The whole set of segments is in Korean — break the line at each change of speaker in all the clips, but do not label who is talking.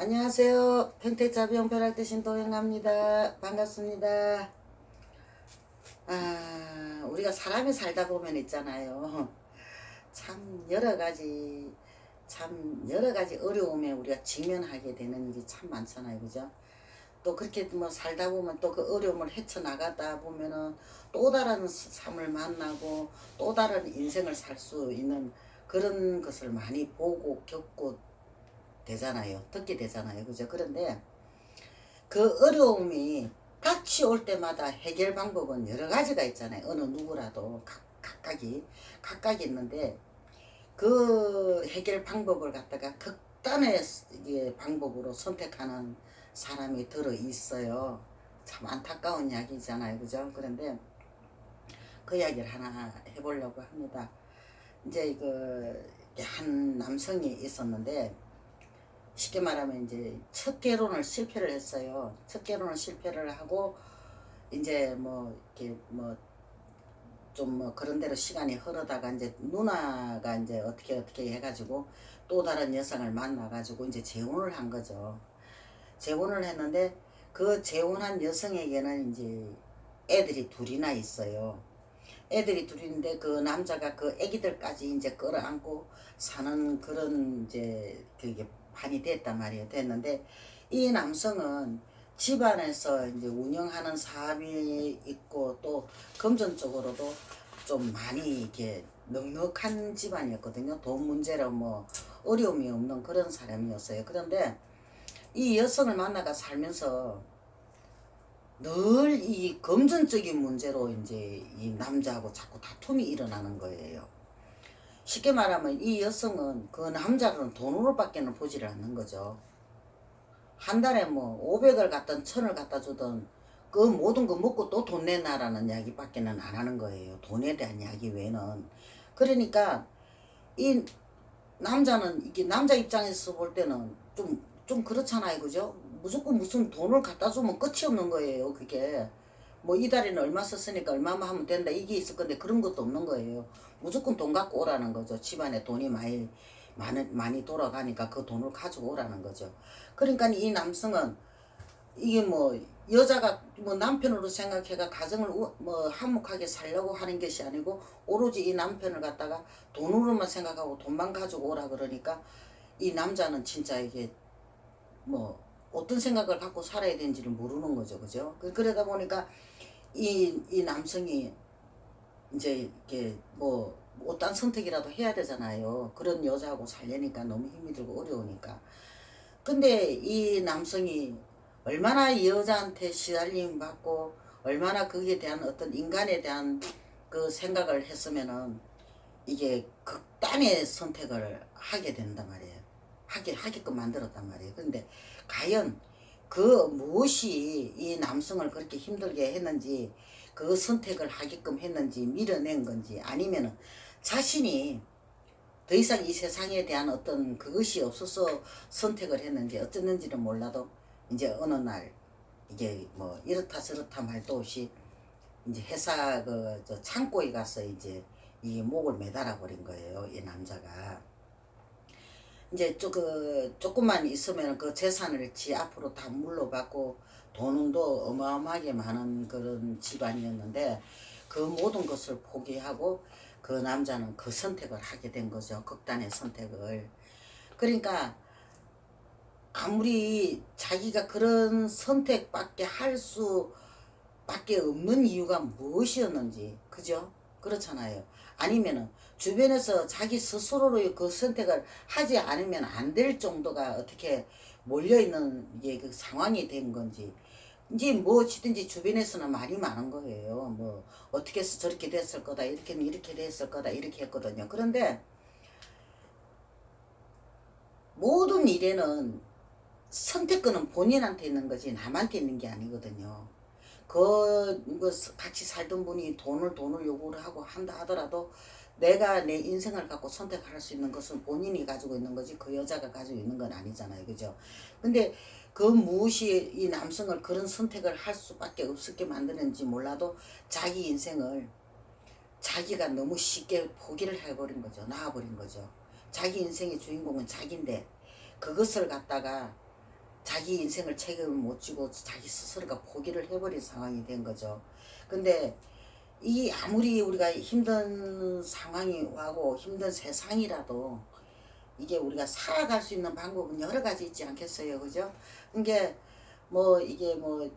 안녕하세요. 평택자비용 벼락대 신도영합니다. 반갑습니다. 우리가 사람이 살다 보면 있잖아요. 참 여러 가지 어려움에 우리가 직면하게 되는 일이 참 많잖아요. 그죠? 또 그렇게 뭐 살다 보면 또 그 어려움을 헤쳐나가다 보면은 또 다른 삶을 만나고 또 다른 인생을 살 수 있는 그런 것을 많이 보고 겪고 되잖아요. 듣게 되잖아요. 그죠? 그런데 그 어려움이 같이 올 때마다 해결 방법은 여러 가지가 있잖아요. 어느 누구라도 각각이 있는데 그 해결 방법을 갖다가 극단의 방법으로 선택하는 사람이 들어 있어요. 참 안타까운 이야기잖아요. 그죠? 그런데 그 이야기를 하나 해보려고 합니다. 이제 한 남성이 있었는데 쉽게 말하면 이제 첫 결혼을 실패를 했어요. 첫 결혼을 실패를 하고 이제 뭐 이렇게 뭐 좀 뭐 그런 대로 시간이 흐르다가 이제 누나가 이제 어떻게 해가지고 또 다른 여성을 만나가지고 이제 재혼을 한 거죠. 재혼을 했는데 그 재혼한 여성에게는 이제 애들이 둘이나 있어요. 애들이 둘인데 그 남자가 그 애기들까지 이제 끌어안고 사는 그런 이제 그게 판이 됐단 말이에요. 됐는데 이 남성은 집안에서 이제 운영하는 사업이 있고 또 금전적으로도 좀 많이 이렇게 넉넉한 집안이었거든요. 돈 문제로 뭐 어려움이 없는 그런 사람이었어요. 그런데 이 여성을 만나가 살면서 늘 이 금전적인 문제로 이제 이 남자하고 자꾸 다툼이 일어나는 거예요. 쉽게 말하면 이 여성은 그 남자는 돈으로밖에는 보지를 않는 거죠. 한 달에 뭐 500을 갖든 1000을 갖다 주든 그 모든 거 먹고 또 돈 내놔라는 이야기밖에는 안 하는 거예요. 돈에 대한 이야기 외에는. 그러니까 이 남자는 이게 남자 입장에서 볼 때는 좀 그렇잖아요. 그죠? 무조건 무슨 돈을 갖다 주면 끝이 없는 거예요. 그게. 뭐 이달에는 얼마 썼으니까 얼마만 하면 된다. 이게 있을 건데 그런 것도 없는 거예요. 무조건 돈 갖고 오라는 거죠. 집안에 돈이 많이 돌아가니까 그 돈을 가지고 오라는 거죠. 그러니까 이 남성은 이게 뭐 여자가 뭐 남편으로 생각해가 가정을 뭐 화목하게 살려고 하는 것이 아니고 오로지 이 남편을 갖다가 돈으로만 생각하고 돈만 가지고 오라 그러니까 이 남자는 진짜 이게 뭐 어떤 생각을 갖고 살아야 되는지를 모르는 거죠. 그죠? 그러다 보니까 이 남성이 이제 이렇게 뭐 어떤 선택이라도 해야 되잖아요. 그런 여자하고 살려니까 너무 힘이 들고 어려우니까. 근데 이 남성이 얼마나 이 여자한테 시달림 받고 얼마나 거기에 대한 어떤 인간에 대한 그 생각을 했으면은 이게 극단의 선택을 하게 된단 말이에요. 하게끔 만들었단 말이에요. 그런데 과연 그 무엇이 이 남성을 그렇게 힘들게 했는지 그 선택을 하게끔 했는지 밀어낸 건지 아니면은 자신이 더 이상 이 세상에 대한 어떤 그것이 없어서 선택을 했는지 어쩌는지는 몰라도 이제 어느 날 이게 뭐 이렇다 저렇다 말도 없이 이제 회사 저 창고에 가서 이제 이 목을 매달아 버린 거예요. 이 남자가. 이제 조금만 있으면 그 재산을 지 앞으로 다 물러받고 돈도 어마어마하게 많은 그런 집안이었는데 그 모든 것을 포기하고 그 남자는 그 선택을 하게 된 거죠. 극단의 선택을. 그러니까 아무리 자기가 그런 선택밖에 할 수밖에 없는 이유가 무엇이었는지, 그죠? 그렇잖아요. 아니면은 주변에서 자기 스스로로 그 선택을 하지 않으면 안 될 정도가 어떻게 몰려있는 이게 그 상황이 된 건지, 이제 뭐지든지 주변에서는 말이 많은 거예요. 뭐 어떻게 해서 저렇게 됐을 거다, 이렇게 됐을 거다, 이렇게 했거든요. 그런데 모든 일에는 선택권은 본인한테 있는 거지 남한테 있는 게 아니거든요. 같이 살던 분이 돈을 요구를 하고 한다 하더라도 내가 내 인생을 갖고 선택할 수 있는 것은 본인이 가지고 있는 거지 그 여자가 가지고 있는 건 아니잖아요. 그죠? 근데 그 무엇이 이 남성을 그런 선택을 할 수밖에 없게 만드는지 몰라도 자기 인생을 자기가 너무 쉽게 포기를 해버린 거죠. 놔버린 거죠. 자기 인생의 주인공은 자기인데 그것을 갖다가 자기 인생을 책임을 못 지고 자기 스스로가 포기를 해버린 상황이 된 거죠. 근데 이 아무리 우리가 힘든 상황이 와고 힘든 세상이라도 이게 우리가 살아갈 수 있는 방법은 여러 가지 있지 않겠어요, 그죠? 그게 뭐 이게 뭐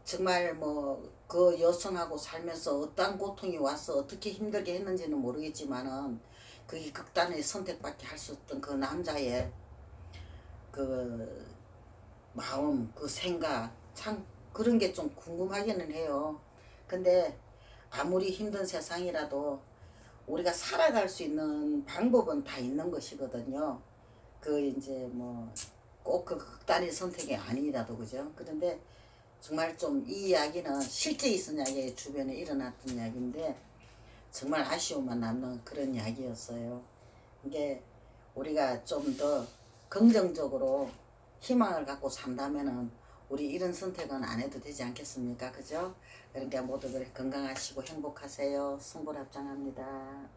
정말 뭐 그 여성하고 살면서 어떠한 고통이 와서 어떻게 힘들게 했는지는 모르겠지만은 그게 극단의 선택밖에 할 수 없던 그 남자의 그 마음, 그 생각, 참 그런 게 좀 궁금하기는 해요. 근데 아무리 힘든 세상이라도 우리가 살아갈 수 있는 방법은 다 있는 것이거든요. 그 이제 뭐 꼭 그 극단의 선택이 아니라도 그죠. 그런데 정말 좀 이 이야기는 실제 있은 이야기, 주변에 일어났던 이야기인데 정말 아쉬움만 남는 그런 이야기였어요. 이게 우리가 좀 더 긍정적으로 희망을 갖고 산다면은 우리 이런 선택은 안 해도 되지 않겠습니까? 그죠? 그러니까 모두들 건강하시고 행복하세요. 승불합장합니다.